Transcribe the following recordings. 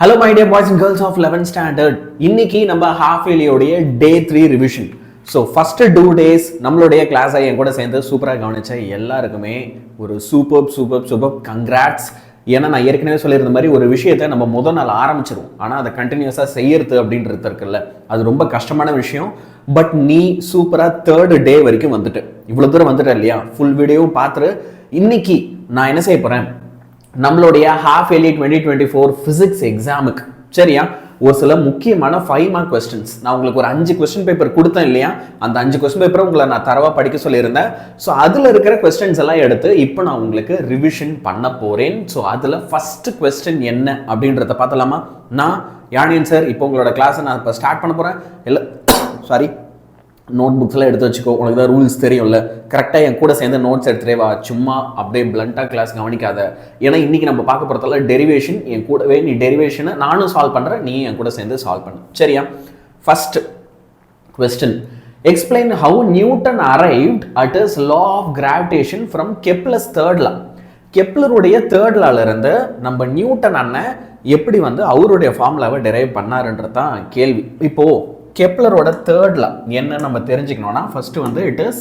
Hello my dear boys and girls of 11th standard. இன்னைக்கு நம்ம half yearly உடைய day 3 revision. So first 2 days நம்மளுடைய class என் கூட சேர்ந்து சூப்பராக கவனிச்ச எல்லாருக்குமே ஒரு சூப்பர் கங்க்ராட்ஸ். ஏன்னா நான் ஏற்கனவே சொல்லியிருந்த மாதிரி ஒரு விஷயத்தை நம்ம முதல் நாள் ஆரம்பிச்சிருவோம், ஆனால் அதை கண்டினியூஸாக செய்யறது அப்படின்றது இருக்குல்ல, அது ரொம்ப கஷ்டமான விஷயம். பட் நீ சூப்பராக 3rd டே வரைக்கும் வந்துட்டு இவ்வளோ தூரம் வந்துட்ட இல்லையா? ஃபுல் வீடியோவும் பார்த்துட்டு இன்னைக்கு நான் என்ன செய்ய போகிறேன், நம்மளுடைய half yearly 2024 physics எக்ஸாமுக்கு சரியா ஒரு சில முக்கியமான 5 மார்க் கொஸ்டின்ஸ் நான் உங்களுக்கு ஒரு 5 கொஸ்டின் பேப்பர் கொடுத்தேன் இல்லையா? அந்த 5 கொஸ்டின் பேப்பரை உங்களை நான் தரவா படிக்க சொல்லியிருந்தேன். ஸோ அதில் இருக்கிற கொஸ்டின்ஸ் எல்லாம் எடுத்து இப்போ நான் உங்களுக்கு ரிவிஷன் பண்ண போறேன். ஸோ அதில் ஃபர்ஸ்ட் கொஸ்டின் என்ன அப்படின்றத பார்த்தலாமா? நான் யானியன் சார் இப்போ உங்களோட கிளாஸை நான் இப்போ ஸ்டார்ட் பண்ண போறேன். இல்லை சாரி, நோட் புக்ஸ் எல்லாம் எடுத்து வச்சுக்கோ, உனக்கு தான் ரூல்ஸ் தெரியும்ல. கரெக்டாக என் கூட சேர்ந்து நோட்ஸ் எடுத்துகிட்டே வா, சும்மா அப்படியே பிளண்டாக கிளாஸ் கவனிக்காத. ஏன்னா இன்னைக்கு நம்ம பார்க்க போகிறதால டெரிவேஷன், என் கூடவே நீ டெரிவேஷனை நானும் சால்வ் பண்ணுறேன், நீ என் கூட சேர்ந்து சால்வ் பண்ணு சரியா? First question, explain how Newton arrived at his law of gravitation from Kepler's third law. கெப்லருடைய தேர்ட் லால இருந்து நம்ம நியூட்டன் அண்ணன் எப்படி வந்து அவருடைய ஃபார்முலாவை டெரைவ் பண்ணாருன்றது தான் கேள்வி. இப்போ கெப்லரோட தேர்ட் லா என்ன நம்ம தெரிஞ்சுக்கணும்னா, ஃபர்ஸ்ட் வந்து it is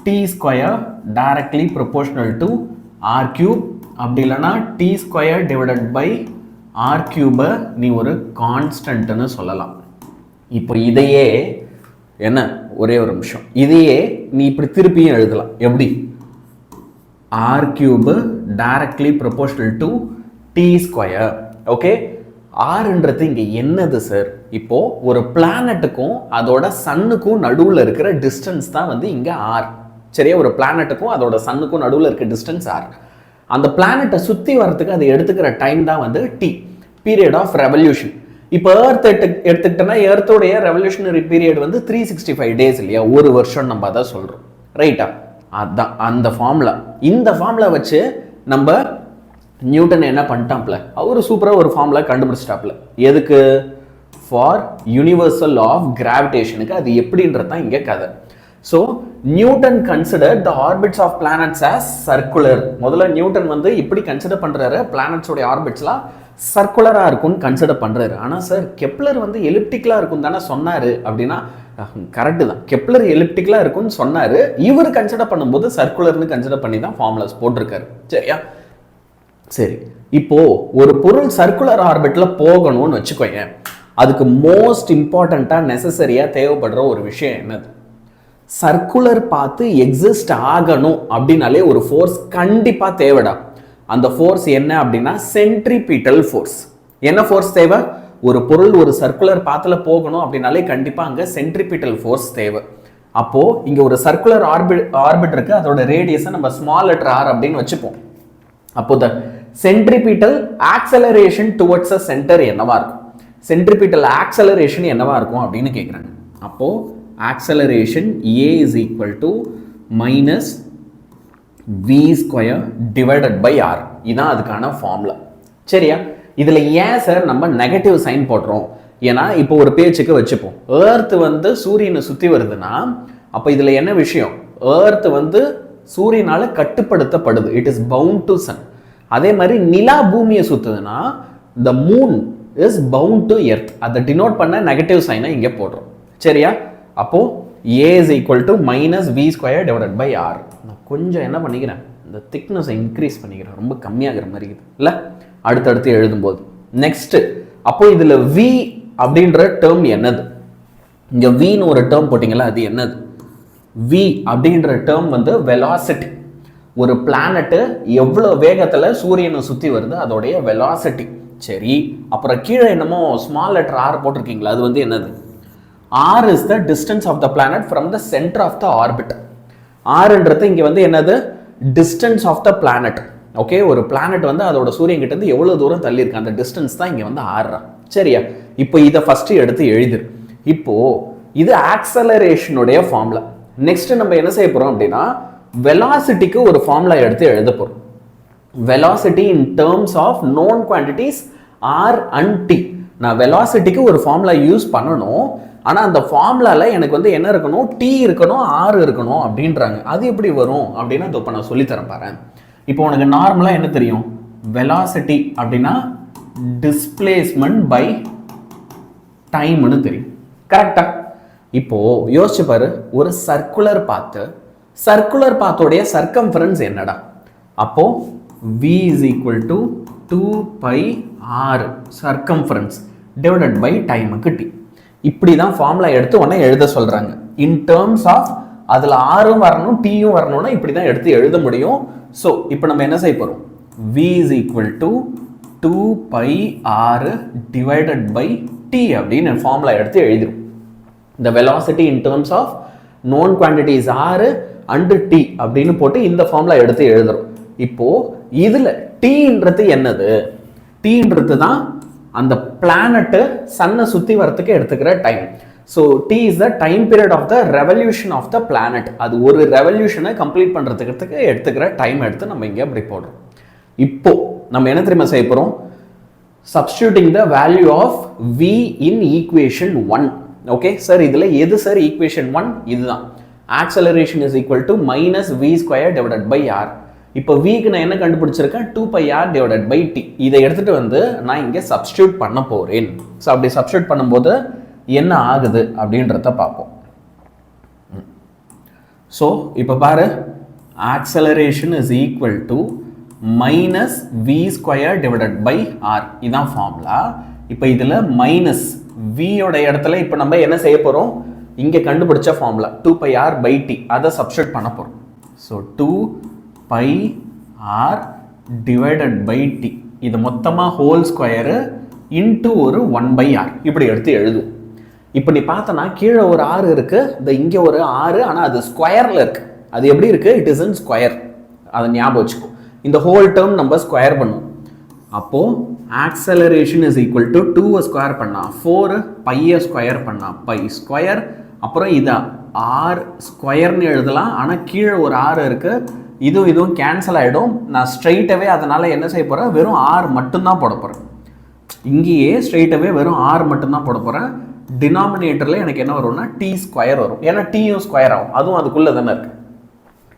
T square directly proportional to R cube, அப்படி இல்லைன்னா T square divided by R கியூபை நீ ஒரு கான்ஸ்டன்ட்னு சொல்லலாம். இப்போ இதையே என்ன, ஒரே ஒரு நிமிஷம், இதையே நீ இப்படி திருப்பியும் எழுதலாம். எப்படி? R cube directly proportional to T square. Okay, ஆர்ன்றது இங்கே என்னது சார்? இப்போ ஒரு பிளானட்டுக்கும் அதோட சன்னுக்கும் நடுவில் இருக்கிற டிஸ்டன்ஸ் தான் வந்து இங்கே ஆர் சரியா? ஒரு பிளானட்டுக்கும் அதோட சன்னுக்கும் நடுவில் இருக்கிற டிஸ்டன்ஸ் ஆர். அந்த பிளானட்டை சுற்றி வர்றதுக்கு அது எடுத்துக்கிற டைம் தான் வந்து டி, பீரியட் ஆஃப் ரெவல்யூஷன். இப்போ எர்த் எடுத்துக்கிட்டோன்னா எர்த்தோடைய ரெவல்யூஷனரி பீரியட் வந்து 365 டேஸ் இல்லையா? ஒரு வருஷம் நம்ம அதை சொல்கிறோம் ரைட்டா? அதுதான் அந்த ஃபார்முலா. இந்த ஃபார்முலா வச்சு நம்ம நியூட்டன் என்ன பண்ணிட்டாப்ல, அவரு சூப்பராக ஒரு ஃபார்முலா கண்டுபிடிச்சிட்டாப்ல. எதுக்கு? ஃபார் யூனிவர்சல் ஆஃப் கிராவிடேஷனுக்கு. அது எப்படின்றது தான் இங்கே கதை. So Newton consider the orbits of planets as circular. முதல்ல நியூட்டன் வந்து இப்படி கன்சிடர் பண்ணுறாரு, பிளானட்ஸோடைய ஆர்பிட்ஸ்லாம் சர்க்குலராக இருக்கும்னு கன்சிடர் பண்ணுறாரு. ஆனால் சார் கெப்லர் வந்து எலிப்டிக்கலாக இருக்கும் தானே சொன்னார் அப்படின்னா, கரெக்டு தான், கெப்லர் எலிப்டிக்கலாக இருக்கும்னு சொன்னார். இவர் கன்சிடர் பண்ணும்போது சர்க்குலர்னு கன்சிடர் பண்ணி தான் ஃபார்முலாஸ் போட்டிருக்காரு சரியா? சரி, இப்போ ஒரு பொருள் சர்க்குலர் ஆர்பிட்ல போகணும்னு வச்சுக்கோங்க, அதுக்கு மோஸ்ட் இம்பார்ட்டண்டா நெசசரியா தேவைப்படுற ஒரு விஷயம் என்னது? சர்க்குலர் பார்த்து எக்ஸிஸ்ட் ஆகணும் அப்படின்னாலே ஒரு ஃபோர்ஸ் கண்டிப்பா தேவைடா. அந்த ஃபோர்ஸ் என்ன அப்படின்னா சென்ட்ரிபீட்டல் ஃபோர்ஸ். என்ன ஃபோர்ஸ் தேவை? ஒரு பொருள் ஒரு சர்க்குலர் பாத்துல போகணும் அப்படின்னாலே கண்டிப்பா அங்க சென்ட்ரிபீட்டல் ஃபோர்ஸ் தேவை. அப்போ இங்க ஒரு சர்க்குலர் ஆர்பிட் இருக்கு, அதோட ரேடியஸை நம்ம ஸ்மால் லெட்டர் ஆர் அப்படின்னு வச்சுப்போம். அப்போ the centripetal acceleration towards a centre என்னவா இருக்கும்? சென்ட்ரிபீட்டல் ஆக்சலரேஷன் என்னவா இருக்கும் அப்படின்னு கேட்குறாங்க. அப்போ acceleration A is equal to minus V square divided by R. இதுதான் அதுக்கான ஃபார்முலா சரியா? இதுல ஏன் சார் நம்ம நெகட்டிவ் சைன் போடுறோம்? ஏன்னா இப்போ ஒரு பேச்சுக்கு வச்சுப்போம், ஏர்த் வந்து சூரியனை சுத்தி வருதுன்னா அப்போ இதுல என்ன விஷயம்? ஏர்த் வந்து சூரியனால கட்டுப்படுத்தப்படுது, it is bound to sun. அதே மாதிரி நிலா பூமியை சுத்துதுன்னா the moon is bound to earth. அதை டினோட் பண்ண நெகட்டிவ் சைனை இங்கே போடுறோம் சரியா? அப்போ A is equal to minus V square divided by R. நான் கொஞ்சம் என்ன பண்ணிக்கிறேன், இந்த திக்னஸை இன்க்ரீஸ் பண்ணிக்கிறேன், ரொம்ப கம்மியாகிற மாதிரி இருக்குது இல்லை அடுத்தடுத்து எழுதும்போது. நெக்ஸ்ட், அப்போ இதுல V அப்படின்ற டேர்ம் என்னது? இங்க Vன்னு ஒரு டேர்ம் போட்டிங்களா, அது என்னது? V அப்படின்ற டேர்ம் வந்து வெலாசிட்டி. ஒரு பிளானட் எவ்வளவு வேகத்துல சூரியனை சுத்தி வருது அதோடைய வெலாசிட்டி. சரி, அப்புறம் கீழே என்னமோ ஸ்மால் லெட்டர் ஆர் போட்டிருக்கீங்களா, அது வந்து என்னது? R is the distance of the planet from the centre of the orbit. ஆர்ன்றது இங்க வந்து என்னது? Distance of the planet. Okay, ஒரு பிளானட் வந்து அதோட சூரியன் கிட்ட இருந்து எவ்வளவு தூரம் தள்ளி இருக்கு, அந்த டிஸ்டன்ஸ் தான் இங்க வந்து ஆர் சரியா? இப்போ இதை ஃபர்ஸ்ட் எடுத்து எழுதிரு. இப்போ இது ஆக்சலரேஷனுடைய ஃபார்முலா. நெக்ஸ்ட் நம்ம என்ன செய்ய போறோம் அப்படின்னா, வெலாசிட்டிக்கு ஒரு ஃபார்முலா எடுத்து எழுத போறோம். Velocity in terms of known quantities R and T. நான் வெலாசிட்டிக்கு ஒரு ஃபார்முலா யூஸ் பண்ணணும், ஆனா அந்த ஃபார்முலால எனக்கு வந்து என்ன இருக்கணும்? டி இருக்கணும், ஆர் இருக்கணும் அப்படின்றாங்க. அது எப்படி வரும் அப்படின்னா இப்போ நான் சொல்லி தரேன் பாரு. இப்போ உனக்கு நார்மலா என்ன தெரியும்? வெலாசிட்டி அப்படின்னா டிஸ்பிளேஸ்மெண்ட் பை டைம்னு தெரியும். கரெக்டா? இப்போ யோசிச்சு பாரு, ஒரு சர்க்குலர் பாத்தோடைய சர்க்கம்ஃபரன்ஸ் என்னடா? அப்போ v is equal to 2 pi r circumference divided by டைமுக்கு t. இப்படி தான் ஃபார்முலா எடுத்து உடனே எழுத சொல்றாங்க. இன் டேர்ம்ஸ் ஆஃப் அதில் ஆரும் வரணும் டீயும் வரணும்னா இப்படி தான் எடுத்து எழுத முடியும். ஸோ இப்போ நம்ம என்ன செய்ய போகிறோம்? v is equal to 2 pi r divided by t அப்படின்னு ஃபார்முலா எடுத்து எழுதிடும். இந்த velocity in terms of known quantities r and t அப்படின்னு போட்டு இந்த ஃபார்முலா எடுத்து எழுதுறோம். இப்போ இதுல tன்றது என்னது? tன்றது தான் அந்த பிளானட் சன்னை சுத்தி வரதுக்கு எடுத்துக்கிற time. So t is the time period of the revolution of the planet. அது ஒரு ரெவல்யூஷனை கம்ப்ளீட் பண்றதுக்கு எடுத்துக்கிற டைம் எடுத்து நம்ம இங்க அப்படி போடுறோம். இப்போ நம்ம என்ன தெரியுமா செய்ய போறோம்? substituting the value of v in equation 1. Okay sir, இதுல எது சார் ஈக்குவேஷன் 1? இதுதான். acceleration is equal to minus v square divided by r. இப்போ vக்கு நான் என்ன கண்டுபிடிச்சிருக்கேன்? 2 pi r divided by t. இதை எடுத்துட்டு வந்து நான் இங்க சப்ஸ்டிடியூட் பண்ண போறேன். ஸோ அப்படி சப்ஸ்டிடியூட் பண்ணும்போது என்ன ஆகுது அப்படின்றத பார்ப்போம். ஸோ இப்போ பாரு, acceleration is equal to minus v square divided by r. இதான் ஃபார்முலா. இப்போ இதுல மைனஸ் v ஓட இடத்துல இப்போ நம்ம என்ன செய்ய போறோம்? இங்க கண்டுபிடிச்ச formula 2 pi r by t அதை சப்ஸ்டிடியூட் பண்ண போறோம். So 2 pi r divided by t இது மொத்தமா ஹோல் ஸ்கொயர் இன்டு ஒரு 1 by r இப்படி எடுத்து எழுதும். இப்போ நீ பார்த்தனா கீழே ஒரு r இருக்கு, இங்க ஒரு r, ஆனா அது ஸ்கொயர்ல இருக்கு. அது எப்படி இருக்கு? It is in square. அதை ஞாபகம் வச்சுக்கோ. இந்த ஹோல் டேர்ம் நம்ம ஸ்கொயர் பண்ணுவோம். அப்போ acceleration is equal to 2 square பண்ணா 4 pi ஸ்கொயர் பண்ணா pi ஸ்கொயர், அப்புறம் இதை r ஸ்கொயர்னு எழுதலாம். ஆனா கீழே ஒரு r இருக்கு, இதுவும் கேன்சல் ஆகிடும். நான் ஸ்ட்ரைட்டாகவே அதனால் என்ன செய்ய போகிறேன்? வெறும் r மட்டும்தான் போட போகிறேன். இங்கேயே ஸ்ட்ரைட்டாகவே வெறும் r மட்டும்தான் போட போகிறேன். டினாமினேட்டரில் எனக்கு என்ன வரும்னா t ஸ்கொயர் வரும். ஏன்னா டீயும் ஸ்கொயர் ஆகும், அதுவும் அதுக்குள்ளே தானே இருக்கு.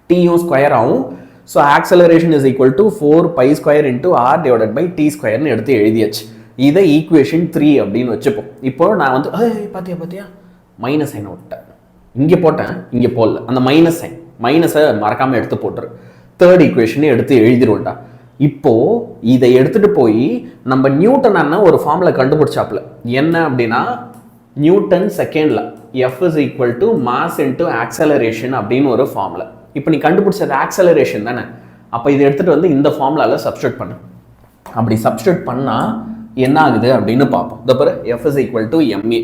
டீயும் ஸ்கொயர் ஆகும். So acceleration is equal to 4 pi square into r divided by t ஸ்கொயர்னு எடுத்து எழுதியாச்சு. இதை ஈக்குவேஷன் 3 அப்படின்னு வச்சுப்போம். இப்போ நான் வந்து பார்த்தியா மைனஸ் சைனை விட்டேன். இங்கே போட்டேன், இங்கே போடல. அந்த மைனஸ் சைன், மைனஸை மறக்காமல் எடுத்து போட்டுரு. தேர்ட் ஈக்குவேஷனே எடுத்து எழுதிடுவோம்டா. இப்போ இதை எடுத்துட்டு போய் நம்ம நியூட்டன் அண்ணன் ஒரு ஃபார்முலா கண்டுபிடிச்சாப்ல. என்ன அப்படின்னா நியூட்டன் செகண்ட்ல F is equal to mass into acceleration அப்படின்னு ஒரு ஃபார்முலா. இப்போ நீ கண்டுபிடிச்சது ஆக்சலரேஷன் தானே. அப்போ இதை எடுத்துட்டு வந்து இந்த ஃபார்முலாவில் சப்ஸ்டியூட் பண்ணு. அப்படி சப்ஸ்டியூட் பண்ணா என்ன ஆகுது அப்படின்னு பார்ப்போம். இந்த பாரு, F is equal to ma.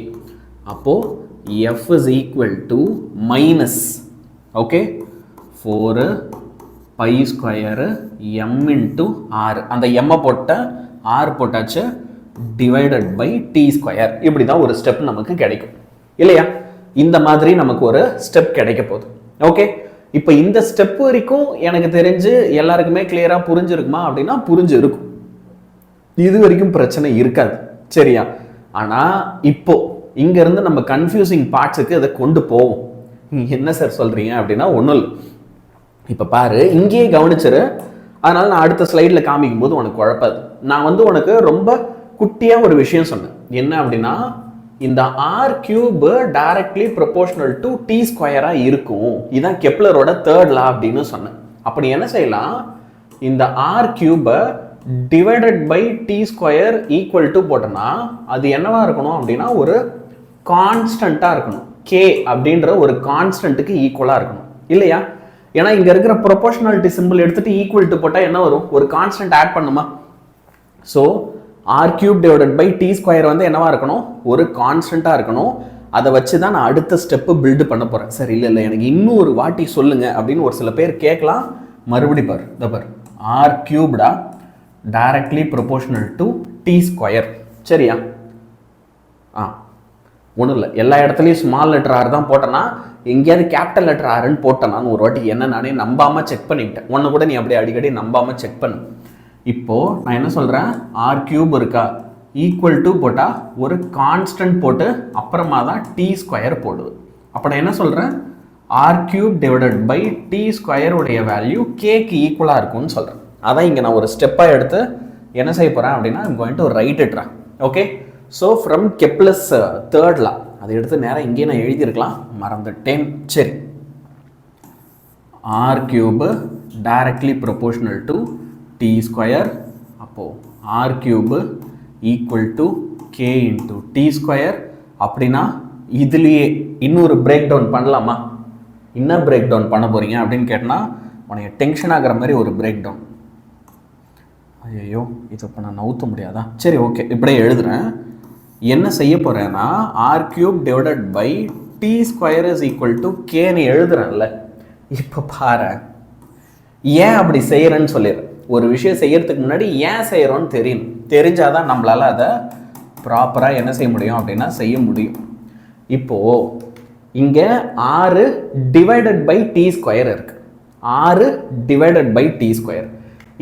அப்போ F is equal to minus, okay, 4 pi square m into r. அந்த m போட்ட r போட்டாச்சு, டிவைடட் பை t ஸ்கொயர். இப்படி தான் ஒரு ஸ்டெப் நமக்கு கிடைக்கும் இல்லையா? இந்த மாதிரி நமக்கு ஒரு ஸ்டெப் கிடைக்க போகுது. ஓகே, இப்போ இந்த ஸ்டெப் வரைக்கும் எனக்கு தெரிஞ்சு எல்லாருக்குமே கிளியரா புரிஞ்சிருக்குமா அப்படின்னா புரிஞ்சிருக்கும். இது வரைக்கும் பிரச்சனை இருக்காது, சரியா? ஆனா இப்போ இங்க இருந்து நம்ம கன்ஃபியூசிங் பார்ட்ஸுக்கு அதை கொண்டு போவோம். என்ன சார் சொல்றீங்க அப்படின்னா ஒன்றும் இல்லை. இப்போ பாரு, இங்கேயே கவனிச்சிரு. அதனால நான் அடுத்த ஸ்லைடில் காமிக்கும் போது உனக்கு குழப்பாது. நான் வந்து உனக்கு ரொம்ப குட்டியா ஒரு விஷயம் சொன்னேன். என்ன அப்படின்னா இந்த R cube directly proportional to T ஸ்கொயரா இருக்கும். இதான் கெப்லரோட தேர்ட் லா அப்படின்னு சொன்னேன். அப்படி என்ன செய்யலாம்? இந்த ஆர் கியூபை divided by D square equal to போட்டோம்னா அது என்னவா இருக்கணும் அப்படின்னா ஒரு கான்ஸ்டண்டா இருக்கணும். கே அப்படின்ற ஒரு கான்ஸ்டன்ட்டுக்கு ஈக்குவலா இருக்கணும் இல்லையா? ஏன்னா இங்க இருக்கிற ப்ரொபோர்ஷனாலிட்டி சிம்பிள் எடுத்துட்டு ஈக்குவல் டு போட்டா என்ன வரும்? ஒரு கான்ஸ்டன்ட் ஆட் பண்ணுமா? So R cube divided by D square வந்து என்னவா இருக்கணும்? ஒரு கான்ஸ்டன்டா இருக்கணும். அதை வச்சு தான் நான் அடுத்த ஸ்டெப்பு பில்டு பண்ண போறேன். சரி, இல்லை எனக்கு இன்னும் ஒரு வாட்டி சொல்லுங்க அப்படின்னு ஒரு சில பேர் கேட்கலாம். மறுபடி பாரு, இந்த பாரு, ஆர் கியூப்டா directly proportional to T square. சரியா? ஒன்றும் இல்லை, எல்லா இடத்துலையும் ஸ்மால் லெட்டர் ஆர் தான் போட்டேன்னா எங்கேயாவது கேபிட்டல் லெட்டர் ஆர்ன்னு போட்டேனான்னு ஒரு வாட்டி என்ன நானே நம்பாமல் செக் பண்ணிக்கிட்டேன். ஒன்று கூட நீ அப்படியே அடிக்கடி நம்பாமல் செக் பண்ணு. இப்போது நான் என்ன சொல்கிறேன்? ஆர் கியூப் இருக்கா, ஈக்குவல் டு போட்டால் ஒரு கான்ஸ்டன்ட் போட்டு அப்புறமா தான் டி ஸ்கொயர் போடுது. அப்போ நான் என்ன சொல்கிறேன்? R cube divided by D square உடைய வேல்யூ கேக்கு ஈக்குவலாக இருக்கும்னு சொல்கிறேன். அதான் இங்கே நான் ஒரு ஸ்டெப்பாக எடுத்து என்ன செய்ய போகிறேன் அப்படின்னா I'm going to write it. Okay, so from Kepler's third law அதை எடுத்து நேராக இங்கேயே நான் எழுதியிருக்கலாம், மறந்துட்டேன். சரி, R cube directly proportional to T square. அப்போது R cube equal to K into T square. அப்படின்னா இதுலேயே இன்னொரு பிரேக் டவுன் பண்ணலாமா? என்ன பிரேக் டவுன் பண்ண போகிறீங்க அப்படின்னு கேட்டால் உனக்கு டென்ஷன் ஆகிற மாதிரி ஒரு பிரேக் டவுன். ஐயோ, இது இப்போ நான் நவுத்த முடியாதா? சரி, ஓகே, இப்படியே எழுதுகிறேன். என்ன செய்ய போகிறேன்னா R cube divided by D square is equal to கேன்னு எழுதுறேன்ல. இப்போ பாரு, ஏன் அப்படி செய்கிறேன்னு சொல்லிடுறேன். ஒரு விஷயம் செய்யறதுக்கு முன்னாடி ஏன் செய்கிறோன்னு தெரியணும். தெரிஞ்சாதான் நம்மளால் அதை ப்ராப்பராக என்ன செய்ய முடியும் அப்படின்னா செய்ய முடியும். இப்போது இங்கே 6 டிவைடட் பை டி ஸ்கொயர் இருக்குது. 6 டிவைடட் பை டி ஸ்கொயர்.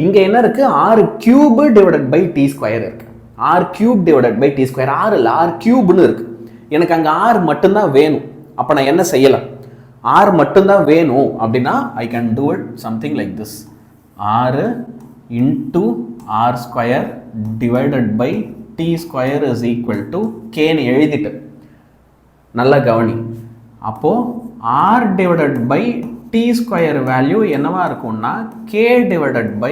இங்கே என்ன இருக்குது? 6 cube divided by D square இருக்குது. 6 cube divided by D square. 6 இல்லை, 6 கியூப்னு இருக்குது. எனக்கு அங்கே 6 மட்டும்தான் வேணும். அப்போ நான் என்ன செய்யலாம்? 6 மட்டும்தான் வேணும் அப்படின்னா I can do it something like this. 6 into R square divided by D square is equal to கேன்னு எழுதிட்டு நல்லா கவனி. அப்போது R divided by D square value என்னவா இருக்கும்னா கே டிவைடட் பை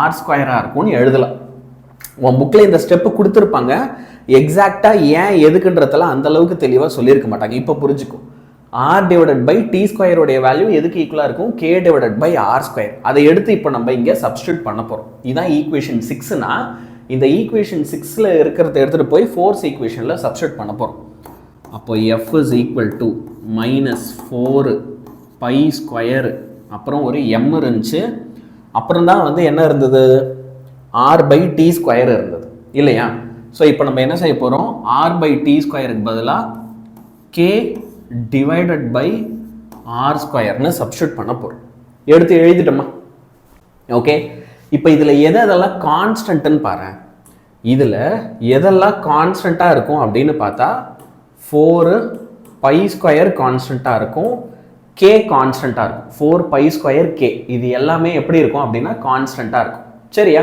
ஆர் ஸ்கொயராக இருக்கும்னு எழுதலாம். உன் புக்கில் இந்த ஸ்டெப்பு கொடுத்துருப்பாங்க. எக்ஸாக்டாக ஏன் எதுக்குன்றதெல்லாம் அந்தளவுக்கு தெளிவாக சொல்லியிருக்க மாட்டாங்க. இப்போ புரிஞ்சுக்கும். ஆர் டிவைடட் பை டி ஸ்கொயருடைய வேல்யூ எதுக்கு ஈக்குவலாக இருக்கும்? K divided by R square. அதை எடுத்து இப்போ நம்ம இங்கே சப்ஸ்டியூட் பண்ண போகிறோம். இதுதான் ஈக்குவேஷன் 6னா இந்த ஈக்குவேஷன் 6ல் இருக்கிறத எடுத்துகிட்டு போய் ஃபோர்ஸ் ஈக்குவேஷனில் சப்ஸ்டியூட் பண்ண போகிறோம். அப்போ F is equal to -4 by square, அப்புறம் ஒரு எம் இருந்துச்சு, அப்புறம் தான் வந்து என்ன இருந்தது? ஆர் பை டி ஸ்கொயர் இருந்தது இல்லையா? ஸோ இப்போ நம்ம என்ன செய்ய போகிறோம்? ஆர் பை டி ஸ்கொயருக்கு பதிலாக கே டிவைடட் பை ஆர் ஸ்கொயர்னு சப்ஸ்டியூட் பண்ண போகிறோம். எடுத்து எழுதிட்டோமா? ஓகே, இப்போ இதில் எதெல்லாம் கான்ஸ்டன்ட்னு பாரு. இதில் எதெல்லாம் கான்ஸ்டண்ட்டாக இருக்கும் அப்படின்னு பார்த்தா 4 பை ஸ்கொயர் கான்ஸ்டண்ட்டாக இருக்கும், கே கான்ஸ்டண்ட்டாக இருக்கும். 4 பை ஸ்கொயர் கே இது எல்லாமே எப்படி இருக்கும் அப்படின்னா கான்ஸ்டண்ட்டாக இருக்கும். சரியா?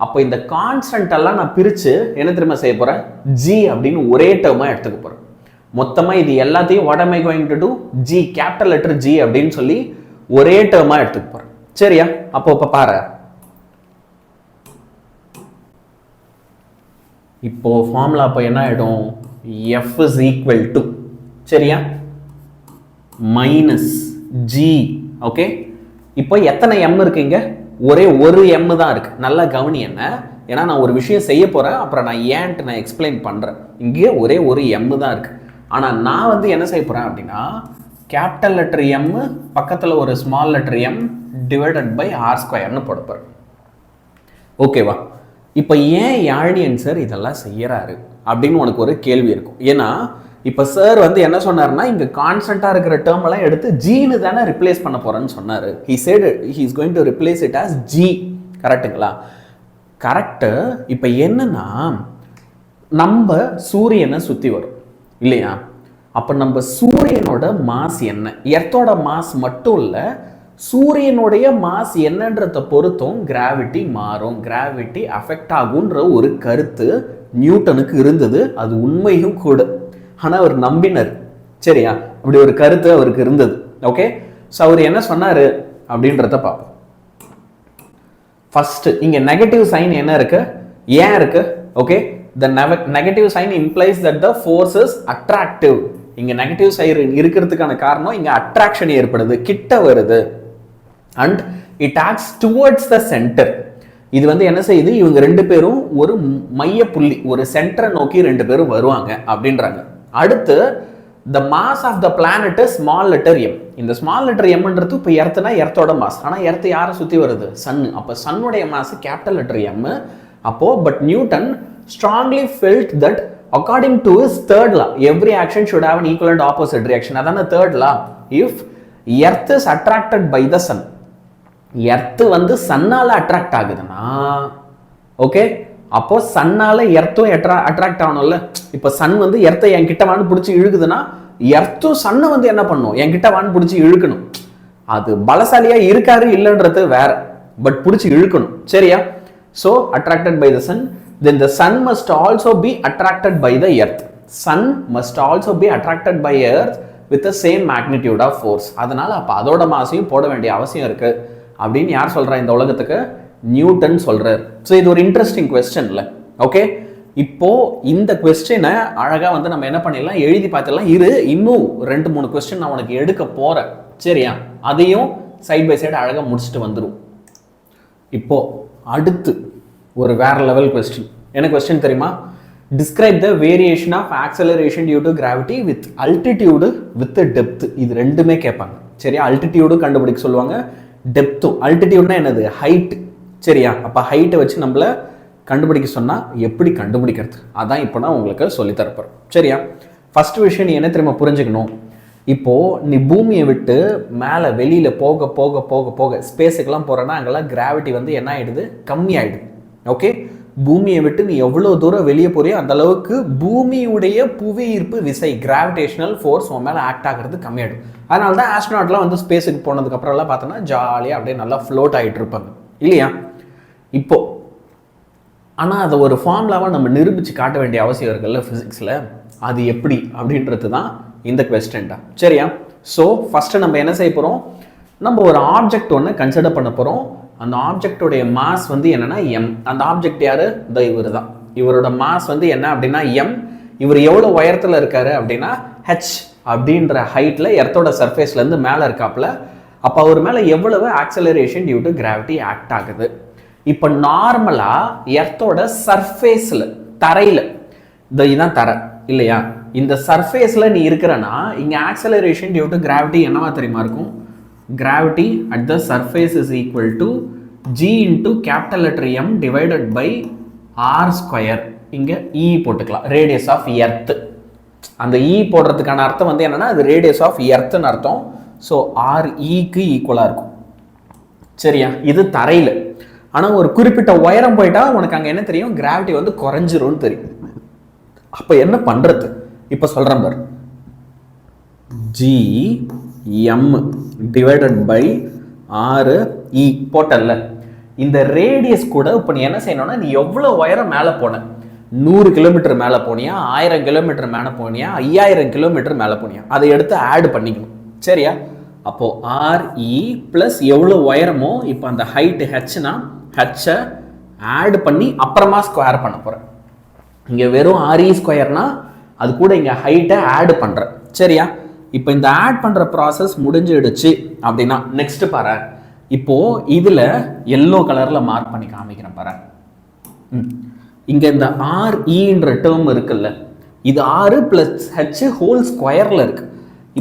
அப்போ இந்த கான்ஸ்டன்ட் எல்லாம் நான் பிரித்து என்ன திரும்ப செய்ய போகிறேன்? ஜி அப்படின்னு ஒரே டேர்மாக எடுத்துக்க போகிறேன். மொத்தமாக இது எல்லாத்தையும் what am I going to do? G, capital letter G அப்படின்னு சொல்லி ஒரே டேர்மாக எடுத்துக்க போகிறேன். சரியா? அப்போ இப்போ பாரு, இப்போ ஃபார்முலா அப்போ என்ன ஆகிடும்? எஃப் இஸ் ஈக்குவல் டு, சரியா, மைனஸ் ஜி. ஓகே, இப்போ எத்தனை எம் இருக்குங்க? ஒரே ஒரு எம் தான் இருக்கு. நல்லா கவனி என்ன, ஏன்னா நான் ஒரு விஷயம் செய்ய போறேன், அப்புறம் நான் ஏன்ட்டு நான் எக்ஸ்பிளைன் பண்றேன். இங்கே ஒரே ஒரு எம் தான் இருக்கு. ஆனால் நான் வந்து என்ன செய்ய போறேன் அப்படின்னா கேபிட்டல் லெட்டர் எம் பக்கத்தில் ஒரு small letter M divided by R ஸ்கொயர்னு போட போறேன். ஓகேவா? இப்போ ஏன் யாழினியன் சார் இதெல்லாம் செய்யறாரு அப்படின்னு உனக்கு ஒரு கேள்வி இருக்கும். ஏன்னா இப்போ சார் வந்து என்ன சொன்னார்னா இங்கே கான்ஸ்டண்ட்டாக இருக்கிற டேர்ம் எல்லாம் எடுத்து ஜீனு தானே ரிப்ளேஸ் பண்ண போகிறேன்னு சொன்னார். He said he is going to replace it as G. கரெக்டுங்களா? கரெக்டு. இப்போ என்னன்னா நம்ம சூரியனை சுற்றி வரும் இல்லையா? அப்போ நம்ம சூரியனோட மாஸ் என்ன? எர்த்தோட மாஸ் மட்டும் இல்லை, சூரியனுடைய மாஸ் என்னன்றதை பொறுத்தும் கிராவிட்டி மாறும், கிராவிட்டி அஃபெக்ட் ஆகுன்ற ஒரு கருத்து நியூட்டனுக்கு இருந்தது. அது உண்மையும் கூட. ஆனால் அவர் நம்பினார். சரியா? அப்படி ஒரு கருத்து அவருக்கு இருந்தது. ஓகே, ஸோ அவர் என்ன சொன்னார் அப்படின்றத பார்ப்போம். ஃபர்ஸ்ட் இங்கே நெகட்டிவ் சைன் என்ன இருக்கு? ஏன் இருக்கு? Okay, the negative sign implies that the force is attractive. இங்க நெகட்டிவ் சைன் இருக்கிறதுக்கான காரணம் இங்க அட்ராக்ஷன் ஏற்படுது, கிட்ட வருது. and it acts towards the center. இது வந்து என்ன செய்யுது? இவங்க ரெண்டு பேரும் ஒரு மைய புள்ளி, ஒரு சென்டரை நோக்கி ரெண்டு பேரும் வருவாங்க அப்படின்றாங்க. அடுத்து the mass of the planet is small letter m. இந்த small letter mன்றது இப்போ எர்த்னா எர்த்தோட மாஸ். ஆனால் எர்த் யாரை சுற்றி வருது? சன். அப்போ சன்னுடைய மாஸ் கேபிட்டல் லெட்டர் m. அப்போ but Newton strongly felt that according to his third law every action should have an equal and opposite reaction. அதான third law. If earth is attracted by the sun, earth வந்து சன்னால attract ஆகுதுன்னா okay, அப்போ சன்னால எர்த்தும் attract ஆகணும்ல. இப்போ Sun வந்து எர்த்தை என்கிட்ட வான்னு பிடிச்சி இழுக்குதுன்னா எர்த்தும் சன்னை வந்து என்ன பண்ணும்? என்கிட்ட வான்னு பிடிச்சி இழுக்கணும். அது பலசாலியா இருக்காரு இல்லைன்றது வேற, பட் பிடிச்சி இழுக்கணும். சரியா? So attracted by the sun, then the sun must also be attracted by the earth. Sun must also be attracted by earth with the same magnitude of force. அதனால அப்ப அதோட மாசையும் போட வேண்டிய அவசியம் இருக்கு அப்படின்னு யார் சொல்றா இந்த உலகத்துக்கு? நியூட்டன் சொல்றார். ஸோ இது ஒரு இன்ட்ரெஸ்டிங் கொஸ்டின்ல. ஓகே, இப்போ இந்த கொஸ்டினை அழகா வந்து நம்ம என்ன பண்ணிடலாம், எழுதி பார்த்துடலாம். இன்னும் 2-3 கொஸ்டின் நான் உனக்கு எடுக்க போறேன், சரியா? அதையும் சைட் பை சைடு அழகா முடிச்சுட்டு வந்துடும். இப்போ அடுத்து ஒரு வேற லெவல் கொஸ்டின். என்ன கொஸ்டின் தெரியுமா? Describe the variation of acceleration due to gravity with altitude with depth. இது ரெண்டுமே கேட்பாங்க, சரியா? அல்டிடியூடும் கண்டுபிடிக்க சொல்லுவாங்க, டெப்த்தும். அல்டிடியூட்னா என்னது? ஹைட், சரியா? அப்போ ஹைட்டை வச்சு நம்மள கண்டுபிடிக்க சொன்னால் எப்படி கண்டுபிடிக்கிறது, அதான் இப்போ நான் உங்களுக்கு சொல்லித்தரப்போறேன், சரியா? ஃபர்ஸ்ட் விஷயம் நீ என்ன தெரியுமா புரிஞ்சுக்கணும், இப்போ நீ பூமியை விட்டு மேலே வெளியில் போக போக போக போக ஸ்பேஸுக்கெல்லாம் போகிறேன்னா அங்கெல்லாம் கிராவிட்டி வந்து என்ன ஆகிடுது? கம்மியாயிடுது. ஓகே, பூமியை விட்டு நீ எவ்வளோ தூரம் வெளியே போறியோ அந்த அளவுக்கு பூமியுடைய புவி ஈர்ப்பு விசை, கிராவிடேஷனல் ஃபோர்ஸ் உன் மேலே ஆக்ட் ஆகிறது கம்மியாயிடும். அதனால தான் ஆஸ்ட்ரோனாட்லாம் வந்து ஸ்பேஸுக்கு போனதுக்கப்புறம்லாம் பார்த்தோன்னா ஜாலியாக அப்படியே நல்லா ஃப்ளோட் ஆகிட்டு இருப்பாங்க, இல்லையா? இப்போ ஆனால் அதை ஒரு ஃபார்முலாவாக நம்ம நிரூபித்து காட்ட வேண்டிய அவசியம் இருக்குல்ல ஃபிசிக்ஸில். அது எப்படி அப்படின்றது தான் இந்த கொஸ்டின் தான், சரியா? ஸோ ஃபஸ்ட்டு நம்ம என்ன செய்ய போகிறோம், நம்ம ஒரு ஆப்ஜெக்ட் ஒன்று கன்சிடர் பண்ண போகிறோம். அந்த ஆப்ஜெக்டோடைய மாஸ் வந்து என்னன்னா எம். அந்த ஆப்ஜெக்ட் யாரு? இவர் தான். இவரோட மாஸ் வந்து என்ன அப்படின்னா எம். இவர் எவ்வளோ உயரத்தில் இருக்காரு அப்படின்னா ஹெச் அப்படின்ற ஹைட்டில் எர்த்தோட சர்ஃபேஸ்லேருந்து மேலே இருக்காப்புல. அப்போ அவர் மேலே எவ்வளவு acceleration due to gravity act ஆகுது. இப்போ நார்மலாக எர்த்தோட சர்ஃபேஸில், தரையில், இதுதான் தரை இல்லையா? இந்த சர்ஃபேஸில் நீ இருக்கிறனா இங்கே ஆக்சலரேஷன் டியூ டு கிராவிட்டி என்னவா தெரியுமா இருக்கும்? Gravity at the surface is equal to g into capital letter m divided by R square. இங்கே இ போட்டுக்கலாம், ரேடியஸ் ஆஃப் எர்த். அந்த இ போடுறதுக்கான அர்த்தம் வந்து என்னன்னா அது ரேடியஸ் ஆஃப் எர்த்னு அர்த்தம். ஸோ ஆர் இக்கு ஈக்குவலாக இருக்கும், சரியா? இது தரையில். ஆனால் ஒரு குறிப்பிட்ட உயரம் போயிட்டா உனக்கு அங்கே என்ன தெரியும்? கிராவிட்டி வந்து குறைஞ்சிரும்னு தெரியும். அப்போ என்ன பண்ணுறது? இப்போ சொல்கிறேன் பாரு, ஜி எம் டிவைடட் பை ஆறு இ போட்டல்ல. இந்த ரேடியஸ் கூட இப்போ நீ என்ன செய்யணும்னா, நீ எவ்வளோ உயரம் மேலே போன, 100 கிலோமீட்டர் மேலே போனியா, 1000 கிலோமீட்டர் மேலே போனியா, 5000 கிலோமீட்டர் மேலே போனியா, அதை எடுத்து ஆட் பண்ணிக்கணும், சரியா? அப்போ ஆர்இ பிளஸ் எவ்வளோ உயரமோ, இப்போ அந்த ஹைட்டு ஹெச்னா ஹெச்சை ஆட் பண்ணி அப்புறமா ஸ்கொயர் பண்ண போகிறேன். இங்கே வெறும் ஆர்இ ஸ்கொயர்னா அது கூட இங்கே ஹைட்டை ஆட் பண்ணுறேன், சரியா? இப்போ இந்த ஆட் பண்ணுற ப்ராசஸ் முடிஞ்சிடுச்சு அப்படின்னா நெக்ஸ்ட் பாரு, இப்போ இதில் எல்லோ கலரில் மார்க் பண்ணி காமிக்கிறேன் பாரு. இங்கே இந்த ஆர்இன்ற டேர்ம் இருக்குல்ல, இது ஆறு பிளஸ் ஹெச் ஹோல் ஸ்கொயரில் இருக்கு.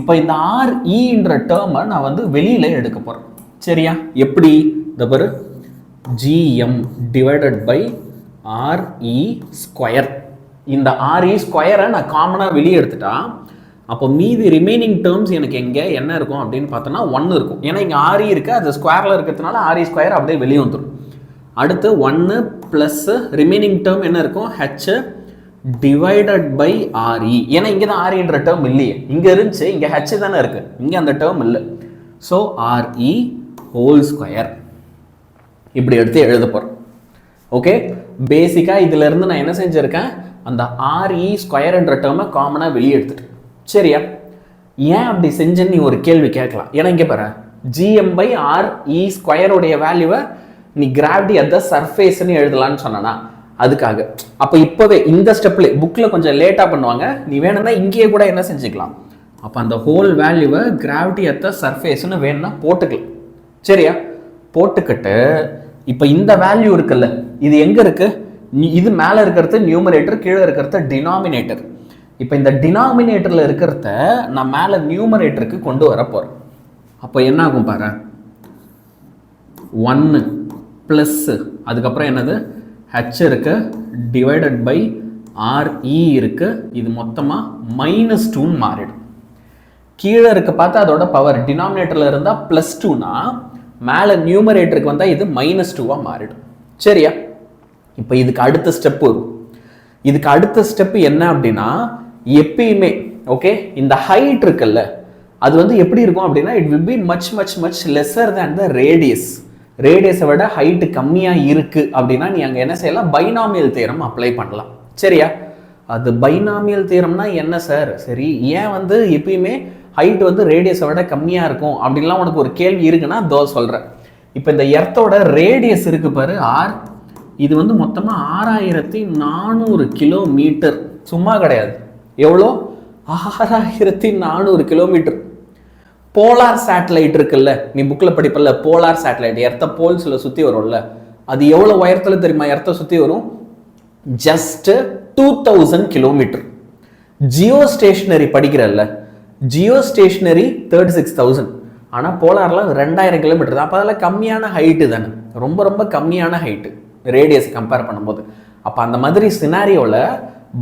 இப்போ இந்த ஆர்இன்ற டேர்மை நான் வந்து வெளியில் எடுக்க போகிறேன், சரியா? எப்படி? இந்த பாரு, GM divided by R E square. இந்த ஆர்இ ஸ்கொயரை நான் காமனாக வெளியே எடுத்துட்டா அப்போ மீதி ரிமைனிங் டேர்ம்ஸ் எனக்கு எங்கே என்ன இருக்கும் அப்படின்னு பார்த்தோன்னா 1 இருக்கும். ஏன்னா இங்கே ஆர்இ இருக்குது, அது ஸ்கொயரில் இருக்கிறதுனால ஆர்இ ஸ்கொயர் அப்படியே வெளியே வந்துடும். அடுத்து 1 ப்ளஸ் ரிமைனிங் டேர்ம் என்ன இருக்கும்? H divided by R E. ஏன்னா இங்கே தான் ஆர்இன்ற டேர்ம் இல்லையே, இங்கே இருந்துச்சு, இங்கே ஹெச் தானே இருக்குது, இங்கே அந்த டேர்ம் இல்லை. ஸோ ஆர்இ ஹோல் ஸ்கொயர் இப்படி எடுத்து எழுத போகிறோம். ஓகே, பேசிக்காக இதிலிருந்து நான் என்ன செஞ்சுருக்கேன், அந்த ஆர்இ ஸ்கொயர்ன்ற டேர்மை காமனாக வெளியே எடுத்துட்டேன், சரியா? ஏன் அப்படி செஞ்சேன்னு நீ ஒரு கேள்வி கேட்கலாம். ஏன்னா இங்கே பாரு, ஜிஎம் பை ஆர்இ ஸ்கொயருடைய வேல்யூவை நீ கிராவிட்டி அட் த சர்ஃபேஸ்ன்னு எழுதலான்னு சொன்னா அதுக்காக. அப்போ இப்போவே இந்த ஸ்டெப்ல புக்கில் கொஞ்சம் லேட்டாக பண்ணுவாங்க, நீ வேணும்னா இங்கேயே கூட என்ன செஞ்சுக்கலாம், அப்போ அந்த ஹோல் வேல்யூவை கிராவிட்டி அட் த சர்ஃபேஸ்ன்னு வேணும்னா போட்டுக்கலாம், சரியா? போட்டுக்கிட்டு இப்போ இந்த வேல்யூ இருக்குல்ல, இது எங்கே இருக்கு? இது மேலே இருக்கிறது நியூமரேட்டர், கீழே இருக்கிறது டினாமினேட்டர். இப்போ இந்த டினாமினேட்டரில் இருக்கிறத நான் மேலே நியூமரேட்டருக்கு கொண்டு வர போகிறேன். அப்போ என்ன ஆகும் பாரு, 1 ப்ளஸ் அதுக்கப்புறம் என்னது ஹெச் இருக்கு டிவைடட் பை ஆர்இ இருக்கு, இது மொத்தமாக -2 மாறிடும். கீழே இருக்க பார்த்தா அதோட பவர் டினாமினேட்டரில் இருந்தால் +2னா மேலே நியூமரேட்டருக்கு வந்தால் இது -2 மாறிடும், சரியா? இப்போ இதுக்கு அடுத்த ஸ்டெப் வரும். இதுக்கு அடுத்த ஸ்டெப் என்ன அப்படின்னா, எப்பயுமே ஓகே இந்த ஹைட் இருக்குல்ல, அது வந்து எப்படி இருக்கும் அப்படின்னா, it will be much much much lesser than the radius. ரேடியஸை விட ஹைட்டு கம்மியாக இருக்குது அப்படின்னா நீ அங்கே என்ன செய்யலாம், பைனாமியல் தியரம் அப்ளை பண்ணலாம். சரியா? அது பைனாமியல் தியரம்னா என்ன சார்? சரி, ஏன் வந்து எப்பயுமே ஹைட் வந்து ரேடியஸை விட கம்மியாக இருக்கும் அப்படின்லாம் உனக்கு ஒரு கேள்வி இருக்குன்னா தோ சொல்கிறேன். இப்போ இந்த எர்த்தோட ரேடியஸ் இருக்கு பாரு, ஆர். இது வந்து மொத்தமாக 6400 கிலோமீட்டர். சும்மா கிடையாது. எவ்வளோ? 6400 கிலோமீட்டர். போலார் சேட்டலைட் இருக்குல்ல, நீ புக்கில் படிப்பல, போலார் சேட்டலைட் எர்த்த போல்ஸில் சுற்றி வரும்ல, அது எவ்வளோ உயரத்தில் தெரியுமா எர்த்த சுற்றி வரும்? Just 2000 kilometre. ஜியோ ஸ்டேஷனரி படிக்கிறல்ல, ஜியோ ஸ்டேஷனரி 36,000. ஆனால் போலாரில் 2000 கிலோமீட்டர் தான். அப்போ அதெல்லாம் கம்மியான ஹைட்டு தானே, ரொம்ப ரொம்ப கம்மியான ஹைட்டு ரேடியஸ் கம்பேர் பண்ணும்போது. அப்போ அந்த மாதிரி சினாரியோவில்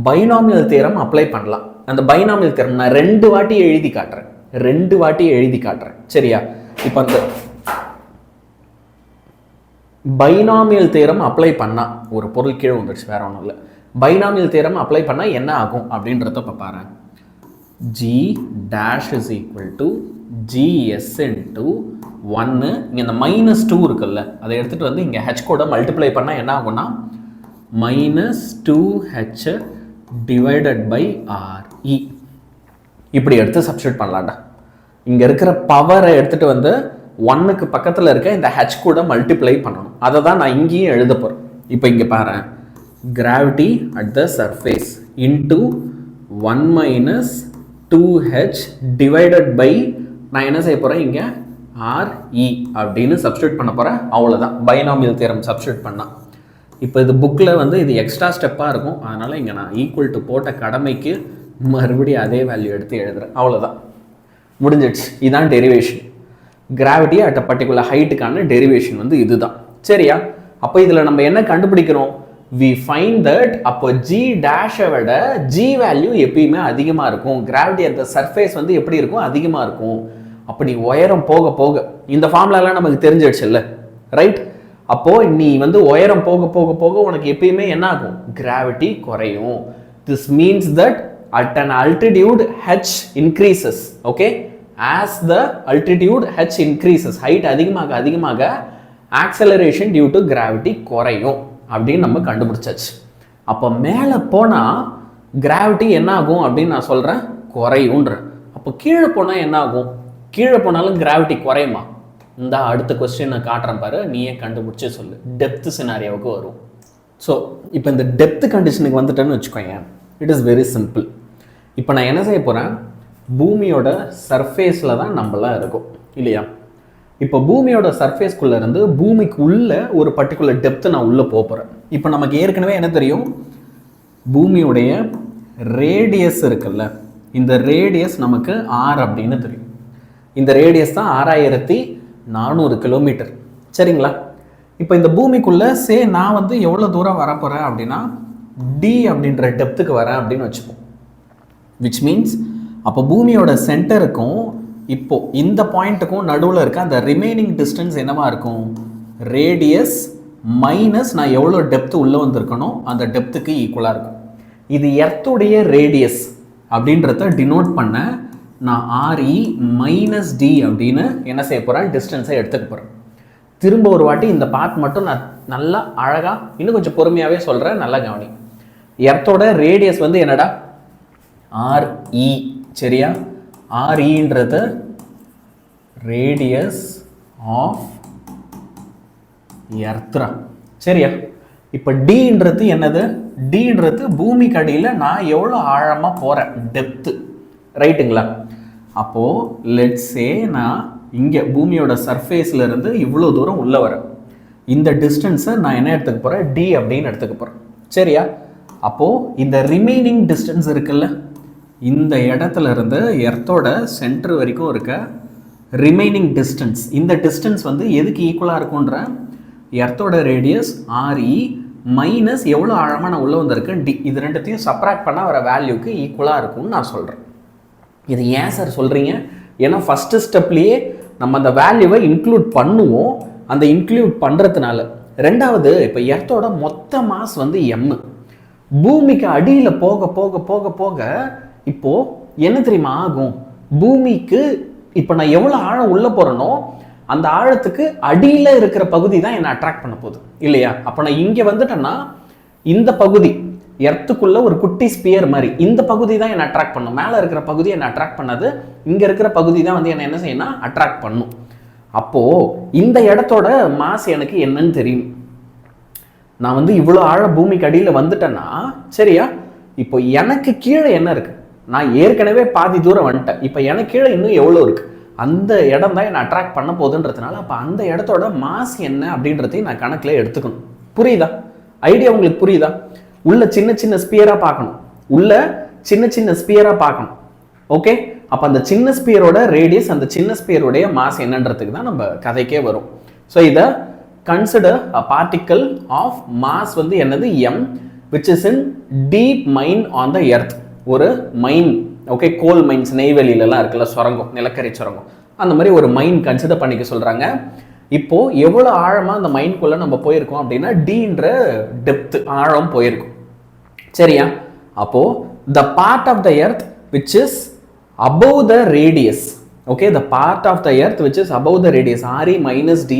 பைனாமியல் தியரம் அப்ளை பண்ணலாம். அந்த பைனாமியல் தியரம் நான் 2 வாட்டி எழுதி காட்டுறேன். சரியா? இப்போ அந்த பைனாமியல் தியரம் அப்ளை பண்ணா ஒரு பொருள் கீழே வந்துடுச்சு, வேற ஒன்றும் இல்லை. பைனாமியல் தியரம் அப்ளை பண்ணா என்ன ஆகும் அப்படின்றத இப்போ பாரு. G dash is equal to GS into 1. இங்கே இந்த -2 இருக்குல்ல, அதை எடுத்துகிட்டு வந்து இங்கே H கூட மல்டிப்ளை பண்ணால் என்ன ஆகும்னா -2H டிவைடட் பை RE. இப்படி எடுத்து சப்ஸ்டியூட் பண்ணலாம்டா. இங்கே இருக்கிற பவரை எடுத்துகிட்டு வந்து 1க்கு பக்கத்தில் இருக்க இந்த H கூட மல்டிப்ளை பண்ணணும். அதை தான் நான் இங்கேயும் எழுத போகிறேன். இப்போ இங்கே பாரு, gravity at the surface into 1 - 2H divided by நான் என்ன செய்ய போகிறேன், இங்கே RE அப்படின்னு சப்ஸ்டியூட் பண்ண போகிறேன். அவ்வளோதான், பைனாமியல் தியரம் சப்ஸ்டியூட் பண்ணால். இப்போ இது புக்கில் வந்து இது எக்ஸ்ட்ரா ஸ்டெப்பாக இருக்கும், அதனால் இங்கே நான் ஈக்குவல் டு போட்ட கடமைக்கு மறுபடியும் அதே வேல்யூ எடுத்து எழுதுறேன். அவ்வளோதான், முடிஞ்சிடுச்சு. இதுதான் derivation. Gravity at a particular ஹைட்டுக்கான டெரிவேஷன் வந்து இதுதான். சரியா? அப்போ இதில் நம்ம என்ன கண்டுபிடிக்கிறோம்? we find that அப்போ G டேஷை விட G வேல்யூ எப்பயுமே அதிகமாக இருக்கும். கிராவிட்டி அந்த சர்ஃபேஸ் வந்து எப்படி இருக்கும்? அதிகமாக இருக்கும். அப்படி உயரம் போக போக இந்த ஃபார்முலாலாம் நமக்கு தெரிஞ்சிடுச்சு இல்லை, ரைட்? அப்போ நீ வந்து உயரம் போக போக போக உனக்கு எப்பயுமே என்ன ஆகும்? கிராவிட்டி குறையும். This means that at an altitude h increases. okay, as the altitude h increases, height அதிகமாக acceleration due to gravity குறையும் அப்படின்னு நம்ம கண்டுபிடிச்சாச்சு. அப்போ மேலே போனால் கிராவிட்டி என்ன ஆகும் அப்படின்னு நான் சொல்கிறேன், குறையுன்ற. அப்போ கீழே போனால் என்ன ஆகும்? கீழே போனாலும் கிராவிட்டி குறையுமா? இந்த அடுத்த கொஸ்டின் நான் காட்டுறேன் பாரு, நீயே கண்டுபிடிச்சி சொல்லு. டெப்த் சினாரியோவுக்கு வரும். ஸோ இப்போ இந்த டெப்த் கண்டிஷனுக்கு வந்துட்டேன்னு வச்சுக்கோங்க, இட் இஸ் வெரி சிம்பிள். இப்போ நான் என்ன செய்ய போகிறேன், பூமியோட சர்ஃபேஸில் தான் நம்மளாம் இருக்கும் இல்லையா? இப்போ பூமியோட சர்ஃபேஸ்குள்ளே இருந்து பூமிக்கு உள்ள ஒரு பர்டிகுலர் டெப்த்து நான் உள்ளே போகிறேன். இப்போ நமக்கு ஏற்கனவே என்ன தெரியும், பூமியுடைய ரேடியஸ் இருக்குல்ல, இந்த ரேடியஸ் நமக்கு R அப்படின்னு தெரியும். இந்த ரேடியஸ் தான் 6400 கிலோமீட்டர். சரிங்களா? இப்போ இந்த பூமிக்குள்ளே நான் வந்து எவ்வளோ தூரம் வரப்போகிறேன் அப்படின்னா D அப்படின்ற டெப்த்துக்கு வரேன் அப்படின்னு வச்சுப்போம். விச் மீன்ஸ் அப்போ பூமியோட சென்டருக்கும் இப்போ இந்த பாயிண்ட்டுக்கும் நடுவில் இருக்க அந்த ரிமைனிங் டிஸ்டன்ஸ் என்னவா இருக்கும்? ரேடியஸ் மைனஸ் நான் எவ்வளோ டெப்த் உள்ளே வந்திருக்கணும் அந்த டெப்த்துக்கு ஈக்குவலாக இருக்கும். இது எர்த்துடைய ரேடியஸ் அப்படின்றத டினோட் பண்ண நான் RE மைனஸ் D அப்படின்னு என்ன செய்ய போகிறேன், டிஸ்டன்ஸை எடுத்துக்க போகிறேன். திரும்ப ஒரு வாட்டி இந்த பார்ட் மட்டும் நான் நல்லா அழகாக இன்னும் கொஞ்சம் பொறுமையாகவே சொல்கிறேன், நல்லா கவனி. எர்த்தோட ரேடியஸ் வந்து என்னடா? RE. சரியா? REன்றது ரேடியஸ் ஆஃப் எர்த்ரா. சரியா? இப்போ Dன்றது என்னது? Dன்றது பூமிக்கு அடியில் நான் எவ்வளோ ஆழமாக போகிறேன், டெப்த்து. ரைட்டுங்களா? அப்போது லெட்ஸே நான் இங்கே பூமியோட சர்ஃபேஸில் இருந்து இவ்வளோ தூரம் உள்ளே வரேன். இந்த டிஸ்டன்ஸை நான் என்ன எடுத்துக்க போகிறேன்? D அப்படின்னு எடுத்துக்க போகிறேன். சரியா? அப்போது இந்த ரிமைனிங் டிஸ்டன்ஸ் இருக்குல்ல, இந்த இடத்துல இருந்து எர்த்தோட சென்டர் வரைக்கும் இருக்க ரிமைனிங் டிஸ்டன்ஸ், இந்த டிஸ்டன்ஸ் வந்து எதுக்கு ஈக்குவலாக இருக்குன்ற எர்த்தோட ரேடியஸ் RE மைனஸ் எவ்வளோ ஆழமாக நான் உள்ளே வந்திருக்கேன் D, இது ரெண்டுத்தையும் சப்ராக்ட் பண்ணால் வர வேல்யூக்கு ஈக்குவலாக இருக்கும்னு நான் சொல்கிறேன். இது ஏன் சார் சொல்கிறீங்க? ஏன்னா ஃபஸ்ட்டு ஸ்டெப்லேயே நம்ம அந்த வேல்யூவை இன்க்ளூட் பண்ணுவோம். அந்த இன்க்ளூட் பண்ணுறதுனால ரெண்டாவது, இப்போ எர்த்தோட மொத்த மாஸ் வந்து M. பூமிக்கு அடியில் போக போக போக போக இப்போது என்ன தெரியுமா ஆகும்? பூமிக்கு இப்போ நான் எவ்வளோ ஆழம் உள்ளே போகிறேனோ அந்த ஆழத்துக்கு அடியில் இருக்கிற பகுதி தான் என்னை அட்ராக்ட் பண்ண போகுது இல்லையா? அப்போ நான் இங்கே வந்துட்டேன்னா இந்த பகுதி எர்த்துக்குள்ள ஒரு குட்டி ஸ்பியர் மாதிரி இந்த பகுதி தான் என்னை அட்ராக்ட் பண்ணும். மேலே இருக்கிற பகுதி என்னை அட்ராக்ட் பண்ணாது, இங்கே இருக்கிற பகுதி தான் வந்து என்ன செய்யணும், அட்ராக்ட் பண்ணும். அப்போது இந்த இடத்தோட மாஸ் எனக்கு என்னன்னு தெரியும். நான் வந்து இவ்வளோ ஆழ பூமிக்கு அடியில் வந்துட்டேன்னா சரியா, இப்போ எனக்கு கீழே என்ன இருக்கு, நான் ஏற்கனவே பாதி தூரம் வந்துட்டேன், இப்போ எனக்கு கீழே இன்னும் எவ்வளோ இருக்கு, அந்த இடம் தான் என்னை அட்ராக்ட் பண்ண போகுதுன்றதுனால அப்போ அந்த இடத்தோட மாஸ் என்ன அப்படின்றதையும் நான் கணக்கில் எடுத்துக்கணும். புரியுதா? ஐடியா உங்களுக்கு புரியுதா? உள்ள சின்ன சின்ன ஸ்பியரா பார்க்கணும், உள்ள சின்ன சின்ன ஸ்பியரா பார்க்கணும். ஓகே, அப்போ அந்த சின்ன ஸ்பியரோட ரேடியஸ், அந்த சின்ன ஸ்பியரோடைய மாஸ் என்னன்றதுக்கு தான் நம்ம கதைக்கே வரும். ஸோ இதை consider a particle of mass வந்து என்னது, M, which is in deep mine on the earth. ஒரு மைன், ஓகே, கோல் மைன்ஸ் நெய்வேலியிலலாம் இருக்குல்ல, சுரங்கம், நிலக்கரி சுரங்கம், அந்த மாதிரி ஒரு மைன் கன்சிடர் பண்ணிக்க சொல்கிறாங்க. இப்போ எவ்வளோ ஆழமாக அந்த மைன்குள்ளே நம்ம போயிருக்கோம் அப்படின்னா டீன்ற டெப்த், ஆழம் போயிருக்கும் சரியா. அப்போது the part of the earth which is above the radius, okay, the part of the earth which is above the radius RE minus D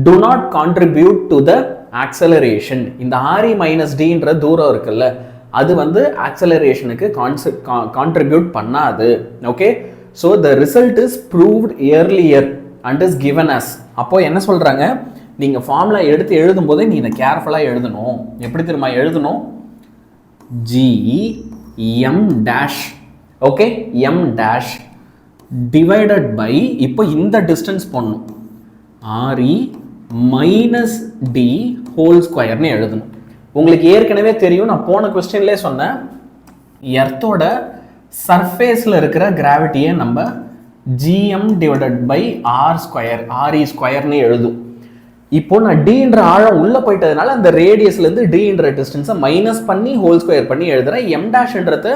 do not contribute to the acceleration. இந்த RE minus Dன்ற தூரம் இருக்குல்ல, அது வந்து ஆக்சலரேஷனுக்கு contribute பண்ணாது. Okay, so the result is proved earlier and is given as. அப்போ என்ன சொல்றாங்க, நீங்க ஃபார்முலா எடுத்து எழுதும் போதே நீ இதை கேர்ஃபுல்லாக எழுதணும். எப்படி தெரியுமா எழுதணும், GM dash, okay, M dash divided by, இப்போ இந்த டிஸ்டன்ஸ் பண்ணணும், RE மைனஸ் D ஹோல் ஸ்கொயர்னு எழுதணும். உங்களுக்கு ஏற்கனவே தெரியும், நான் போன கொஸ்டின்லேயே சொன்னேன், எர்த்தோட சர்ஃபேஸில் இருக்கிற கிராவிட்டியை நம்ம GM divided by R square, RE ஸ்கொயர்னு எழுதும். இப்போ நான் Dன்ற ஆழம் உள்ளே போயிட்டதுனால அந்த ரேடியஸ்லேருந்து Dன்ற டிஸ்டன்ஸை மைனஸ் பண்ணி ஹோல் ஸ்கொயர் பண்ணி எழுதுறேன். M டேஷ்ன்றது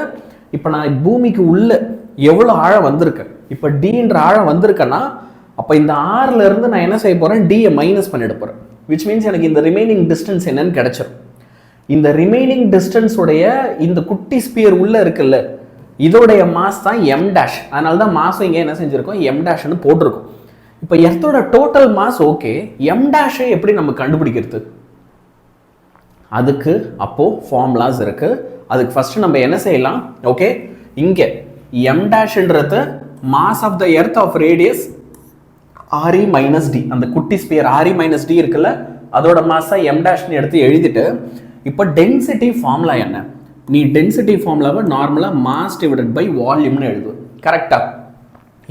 இப்போ நான் பூமிக்கு உள்ள எவ்வளோ ஆழம் வந்திருக்கேன், இப்போ Dன்ற ஆழம் வந்திருக்கேன்னா அப்போ இந்த ஆர்ல இருந்து நான் என்ன செய்ய போகிறேன், Dயை மைனஸ் பண்ணிட போகிறேன். விச் மீன்ஸ் எனக்கு இந்த ரிமைனிங் டிஸ்டன்ஸ் என்னன்னு கிடைச்சிடும். இந்த ரிமைனிங் டிஸ்டன்ஸோடைய இந்த குட்டி ஸ்பியர் உள்ளே இருக்குல்ல, இதோடைய மாஸ் தான் M டேஷ். அதனால தான் மாஸும் இங்கே என்ன செஞ்சுருக்கோம், M டேஷ்னு போட்டிருக்கோம். இப்போ எர்த்தோட டோட்டல் மாஸ் ஓகே, M டேஷை எப்படி நம்ம கண்டுபிடிக்கிறது, அதுக்கு அப்போது ஃபார்முலாஸ் இருக்குது. அதுக்கு ஃபஸ்ட்டு நம்ம என்ன செய்யலாம், ஓகே, இங்கே M டேஷ்ன்றது mass of the earth of radius RE minus D, அந்த குட்டி ஸ்பியர் RE minus D இருக்குல்ல, அதோட மாஸா M டேஷ்னு எடுத்து எழுதிட்டு, இப்போ டென்சிட்டி ஃபார்முலா என்ன, நீ டென்சிட்டி ஃபார்முலாவை நார்மலாக மாஸ் டிவைடட் பை வால்யூம்னு எழுது, கரெக்டா.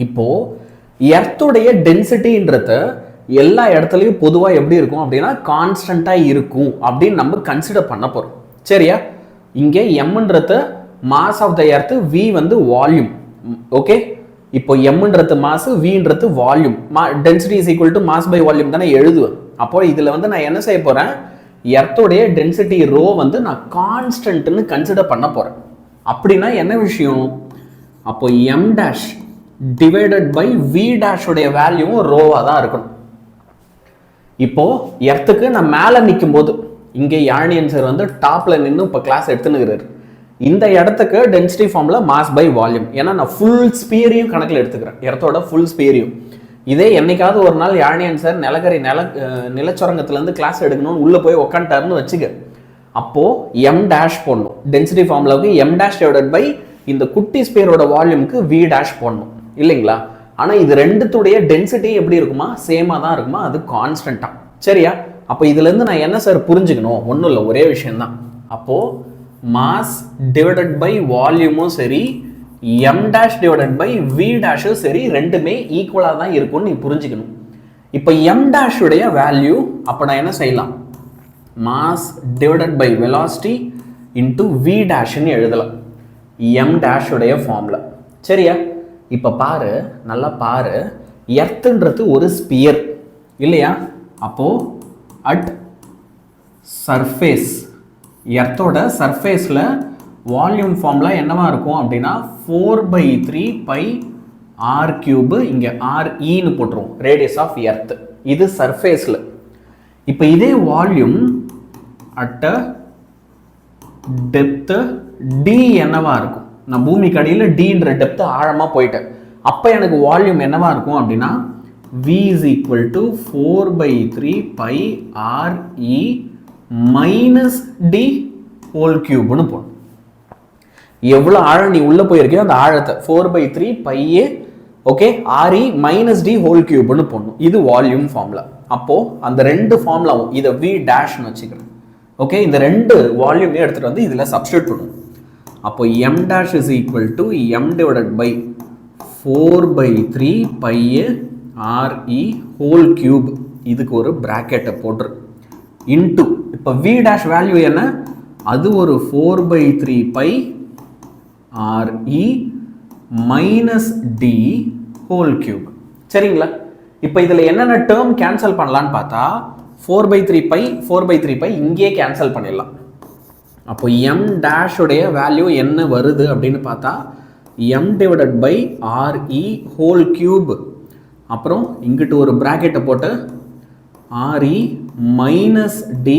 இப்போ எர்த்துடைய டென்சிட்டின்றது எல்லா இடத்துலையும் பொதுவாக எப்படி இருக்கும் அப்படின்னா கான்ஸ்டண்ட்டாக இருக்கும் அப்படின்னு நம்ம கன்சிடர் பண்ண போகிறோம் சரியா. இங்கே எம்ன்றது mass of the earth, V வந்து வால்யூம், ஓகே. இப்போ எம்ன்றது மாஸ், வின்றது volume, density is equal to mass by volume தானே எழுதுவேன். அப்போ இதில் வந்து நான் என்ன செய்ய போகிறேன், எர்த்தோடைய டென்சிட்டி ரோ வந்து நான் கான்ஸ்டன்ட்னு கன்சிடர் பண்ண போகிறேன். அப்படின்னா என்ன விஷயம், அப்போ M dash divided by V டேஷோடைய வேல்யூவும் ரோவாக தான் இருக்கணும். இப்போ எர்த்துக்கு நான் மேலே நிற்கும் போது, இங்கே யாழ்னியன் சார் வந்து டாப்பில் நின்று இப்போ கிளாஸ் எடுத்துனுக்கிறாரு, இந்த இடத்துக்கு density formula mass by volume. ஏன்னா நான் ஃபுல் ஸ்பியரையும் கணக்கில் எடுத்துக்கிறேன், எர்த்தோட ஃபுல் ஸ்பியரையும். இதே என்னைக்காவது ஒரு நாள் யாழ்னியன் சார் நிலச்சுரங்கத்துலேருந்து கிளாஸ் எடுக்கணும்னு உள்ளே போய் உக்காண்டாருன்னு வச்சுக்க, அப்போது M டேஷ் போடணும். டென்சிட்டி ஃபார்முலாவுக்கு M டேஷ் டிவைடட் பை இந்த குட்டி ஸ்பியரோட வால்யூமுக்கு V டேஷ் போடணும் இல்லைங்களா. ஆனால் இது ரெண்டுத்துடைய டென்சிட்டி எப்படி இருக்குமா, சேமாக தான் இருக்குமா, அது கான்ஸ்டண்ட்டாக சரியா. அப்போ இதுலேருந்து நான் என்ன சார் புரிஞ்சுக்கணும், ஒன்றும் இல்லை, ஒரே விஷயந்தான். அப்போது மாஸ் டிவைடட் பை வால்யூமும் சரி, M dash divided by V டேஷும் சரி, ரெண்டுமே ஈக்குவலாக தான் இருக்கும்னு நீ புரிஞ்சுக்கணும். இப்போ M டேஷ் உடைய வேல்யூ அப்போ நான் என்ன செய்யலாம், mass divided by velocity into V டேஷ்னு எழுதலாம், M டேஷ் உடைய ஃபார்முலா சரியா. இப்போ பாரு, நல்லா பாரு, எர்த்துன்றது ஒரு ஸ்பியர் இல்லையா. அப்போது அட் சர்ஃபேஸ், எர்த்தோட சர்ஃபேஸில் வால்யூம் ஃபார்முலா என்னவா இருக்கும் அப்படின்னா 4/3 பை R கியூபு, இங்கே REன்னு போட்டுருவோம், ரேடியஸ் ஆஃப் எர்த், இது சர்ஃபேஸில். இப்போ இதே வால்யூம் அட் டெப்த்து D என்னவா இருக்கும், நான் பூமிக்கு அடியில் Dன்ற டெப்த்து ஆழமாக போயிட்டேன், அப்போ எனக்கு வால்யூம் என்னவா இருக்கும் அப்படின்னா v is equal to 4 by 3 pi r e minus d whole cube னு போடணும். எவ்வளவு ஆழம் நீ உள்ள போயிருக்கியோ அந்த ஆழத்தை 4 by 3 pi a okay re minus d whole cube னு போடணும். இது வால்யூம் ஃபார்முலா. அப்போ அந்த ரெண்டு ஃபார்முலாவும் இதை v dash னு வச்சுக்கிறேன். ஓகே, இந்த ரெண்டு வால்யூமே எடுத்துட்டு வந்து இதுல சப்ஸ்டிட்யூட் பண்ணுவோம். அப்போ m dash is equal to m divided by 4 by 3 pi a re whole cube, இதுக்கு ஒரு பிராக்கெட்டை போட்டுரு, இன்டு இப்போ v dash வேல்யூ என்ன, அது ஒரு 4 by 3 pi re minus d whole cube. சரிங்களா? இப்போ இதுல என்னென்ன டேர்ம் கேன்சல் பண்ணலான்னு பார்த்தா 4 by 3 pi 4 by 3 pi இங்கே கேன்சல் பண்ணிடலாம். அப்போ m dash உடைய வேல்யூ என்ன வருது அப்படின்னு பார்த்தா m divided by re whole cube, அப்புறம் இங்கிட்டு ஒரு பிராக்கெட்டை போட்டு re minus d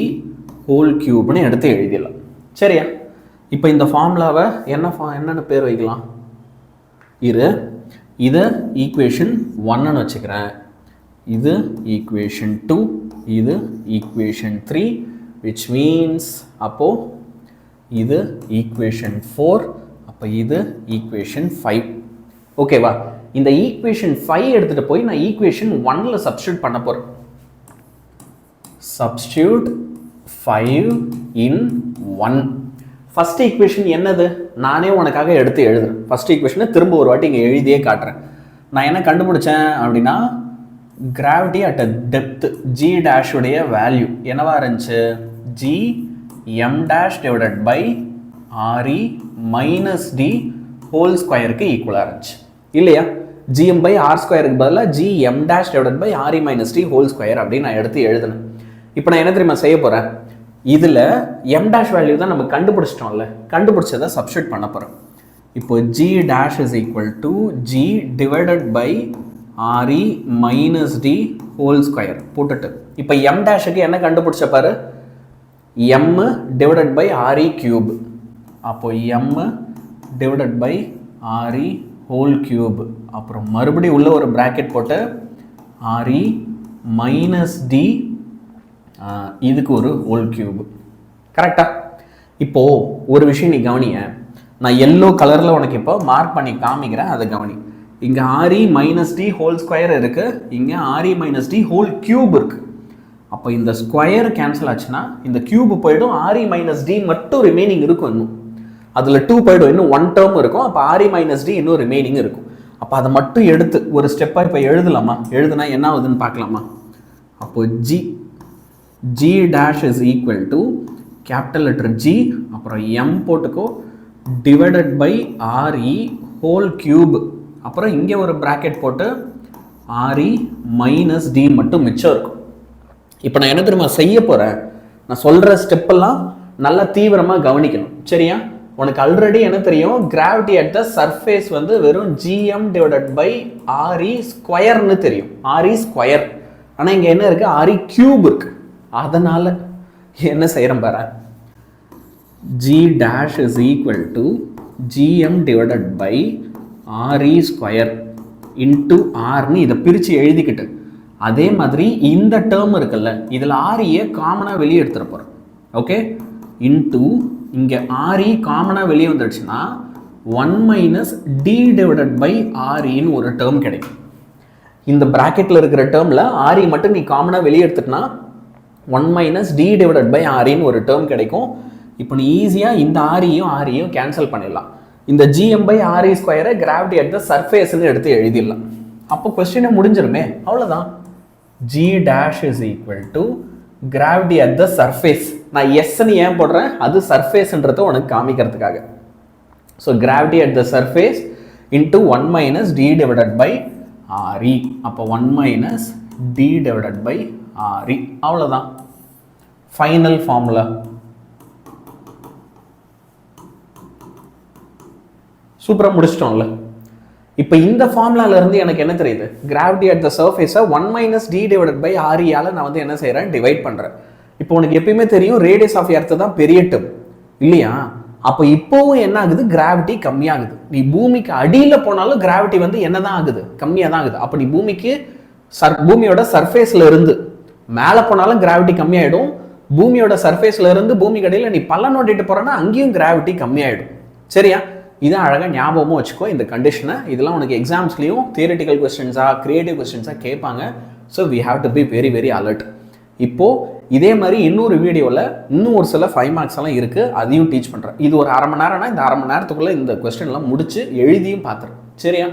whole cubeன்னு எடுத்து எழுதிடலாம். சரியா? இப்போ இந்த ஃபார்முலாவை என்னென்ன பேர் வைக்கலாம், இதை ஈக்குவேஷன் 1ன்னு வச்சுக்கிறேன், இது ஈக்குவேஷன் 2, இது ஈக்குவேஷன் 3, which means அப்போ இது ஈக்குவேஷன் 4, அப்போ இது ஈக்குவேஷன் 5. ஓகேவா? இந்த ஈக்குவேஷன் 5 எடுத்துட்டு போய் நான் ஈக்குவேஷன் 1ல சப்ஸ்டிட்யூட் பண்ண போறேன். Substitute 5 in 1. ஃபர்ஸ்ட் ஈக்குவேஷன் என்னது, நானே உனக்காக எடுத்து எழுதுறேன். ஃபர்ஸ்ட் ஈக்குவேஷனை திரும்ப ஒரு வாட்டி இங்கே எழுதியே காட்டுறேன். நான் என்ன கண்டுபிடிச்சேன் அப்படின்னா gravity at a depth g dash உடைய வேல்யூ என்னவா இருந்துச்சு, g m dash divided by re minus d whole ஸ்கொயருக்கு ஈக்குவலாக இருந்துச்சு இல்லையா? gm by r ஸ்கொயருக்கு பதிலாக g m dash divided by re minus d whole square அப்படின்னு நான் எடுத்து எழுதுனேன். இப்போ நான் என்ன தெரியுமா செய்ய போகிறேன், இதில் m dash வேல்யூ தான் நம்ம கண்டுபிடிச்சிட்டோம்ல, கண்டுபிடிச்சதை சப்ஸ்டிட்யூட் பண்ண போகிறோம். இப்போ g dash is equal to g divided by re minus d whole square போட்டுட்டு இப்போ m dashக்கு என்ன கண்டுபிடிச்ச பாரு, m divided by re cube. அப்போ m divided by re whole cube, அப்புறம் மறுபடியும் உள்ள ஒரு பிராக்கெட் போட்டு re minus d இதுக்கு ஒரு ஹோல் கியூப். கரெக்டா? இப்போ ஒரு விஷயம் நீ கவனிய, நான் எல்லோ கலர்ல உனக்கு இப்போ மார்க் பண்ணி காமிக்கிறேன், அதை கவனி. இங்க re minus d whole square இருக்கு, இங்க re minus d whole cube இருக்கு. அப்போ இந்த ஸ்கொயர் கேன்சல் ஆச்சுன்னா இந்த கியூப் போயிடும், re minus d மட்டும் ரிமைனிங் இருக்கும். இன்னும் அதுல 2 போயிடும், இன்னும் 1 டேர்ம் இருக்கும். அப்போ re minus d இன்னும் ரிமைனிங் இருக்கும். அப்போ அதை மட்டும் எடுத்து ஒரு ஸ்டெப்பா இப்போ எழுதலாமா, எழுதுனா என்ன ஆகுதுன்னு பார்க்கலாமா? அப்போ g dash is equal to capital letter G, அப்புறம் m போட்டுக்கோ, divided by re whole cube, அப்புறம் இங்கே ஒரு பிராக்கெட் போட்டு re minus d மட்டும் மிச்சம் இருக்கும். இப்போ நான் என்ன தெரியுமா செய்ய போகிறேன், நான் சொல்கிற ஸ்டெப்பெல்லாம் நல்லா தீவிரமாக கவனிக்கணும். சரியா? உனக்கு ஆல்ரெடி என்ன தெரியும், கிராவிட்டி அட் த சர்ஃபேஸ் வந்து வெறும் gm divided by re ஸ்கொயர்னு தெரியும், re ஸ்கொயர். ஆனால் இங்கே என்ன இருக்குது, re கியூப் இருக்குது. அதனால என்ன செய்யறேன் பாரு, g dash is equal to gm divided by re square into r னு இதை பிரித்து எழுதிக்கிட்டு, அதே மாதிரி இந்த டேர்ம் இருக்குல்ல, இதில் re காமனாக வெளியே எடுத்துட போகிறோம். ஓகே, இன்ட்டு இங்கே re காமனாக வெளியே வந்துடுச்சுன்னா 1 minus d divided by reன்னு ஒரு டேர்ம் கிடைக்கும். இந்த பிராக்கெட்டில் இருக்கிற டேர்மில் re மட்டும் நீ காமனாக வெளியே எடுத்துட்டுனா 1 minus d divided by reன்னு ஒரு டேர்ம் கிடைக்கும். இப்போ நீ ஈஸியாக இந்த reயும் கேன்சல் பண்ணிடலாம். இந்த gm by re ஸ்கொயரை கிராவிட்டி அட் த சர்ஃபேஸ்ன்னு எடுத்து எழுதிடலாம். அப்போ கொஸ்டினை முடிஞ்சிருமே, அவ்வளோதான். g dash is equal to gravity at the surface. நான் எஸ்ன்னு ஏன் போடுறேன், அது சர்ஃபேஸ்ன்றதை உனக்கு காமிக்கிறதுக்காக. So gravity at the surface into 1 minus d divided by re. அப்போ 1 minus d divided by re. அவ்வளோதான் ஃபைனல் ஃபார்முலா. சூப்பராக முடிச்சிட்டோம்ல. இப்போ இந்த ஃபார்முலால இருந்து எனக்கு என்ன தெரியுது, கிராவிட்டி அட் த சர்ஃபேஸை 1 minus d divided by reயால் நான் வந்து என்ன செய்கிறேன், டிவைட் பண்ணுறேன். இப்போ உனக்கு எப்பயுமே தெரியும் ரேடியஸ் ஆஃப் எர்த் தான் பெரிய டேர்ம் இல்லையா? அப்போ இப்போவும் என்ன ஆகுது, கிராவிட்டி கம்மியாகுது. நீ பூமிக்கு அடியில் போனாலும் கிராவிட்டி வந்து என்ன தான் ஆகுது, கம்மியாக தான் ஆகுது. அப்போ நீ பூமிக்கு பூமியோட சர்ஃபேஸ்ல இருந்து மேலே போனாலும் கிராவிட்டி கம்மியாயிடும், பூமியோட சர்ஃபேஸ்ல இருந்து பூமி கடையில் நீ பள்ளம் நோண்டிட்டு போறேன்னா அங்கேயும் கிராவிட்டி கம்மியாயிடும். சரியா? இதான் அழகாக ஞாபகமும் வச்சுக்கோ இந்த கண்டிஷனை. இதெல்லாம் உனக்கு எக்ஸாம்ஸ்லையும் தியரிட்டிக்கல் கொஸ்டின்ஸாக கிரியேட்டிவ் கொஸ்டின்ஸாக கேட்பாங்க. So we have to be very very alert. இப்போது இதே மாதிரி இன்னொரு வீடியோவில் இன்னும் ஒரு சில 5 மார்க்ஸ் எல்லாம் இருக்குது, அதையும் டீச் பண்ணுறேன். இது ஒரு அரை மணி நேரம்னா இந்த அரை மணி நேரத்துக்குள்ளே இந்த கொஸ்டின்லாம் முடிச்சு எழுதியும் பார்த்துறேன். சரியா?